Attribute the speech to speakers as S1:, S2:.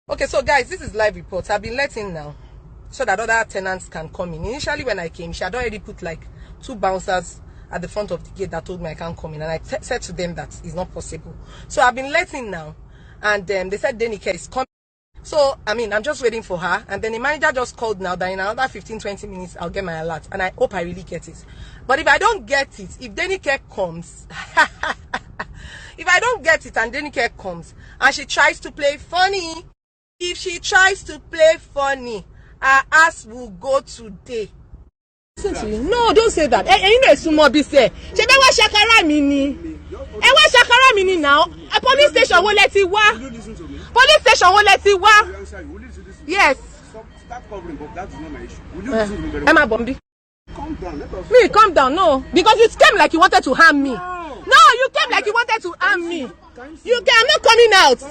S1: Okay, so guys, this is live reports. I've been letting now so that other tenants can come in. Initially, when I came, she had already put like 2 bouncers at the front of the gate that told me I can't come in, and I said to them that it's not possible. So I've been letting now, and they said Denike is coming. So I mean, I'm just waiting for her, and then the manager just called now that in another 15-20 minutes I'll get my alert, and I hope I really get it. But if I don't get it, if Denike comes, if I don't get it and Denike comes and she tries to play funny, if she tries to play funny, her ass will go today. Listen to me. No, don't say that. You know, sumo be say. She be wa shakara mi ni. Wa shakara mi ni now. A police station won't let it wa. Police station won't let it wa. Yes.
S2: Start covering, but that is not my issue. Will you listen to me very
S1: Emma Bombi.
S2: Calm down. Let us.
S1: Me, calm down. No, because you came like you wanted to harm me. No, you came like you wanted to harm me. You came. I'm not coming out.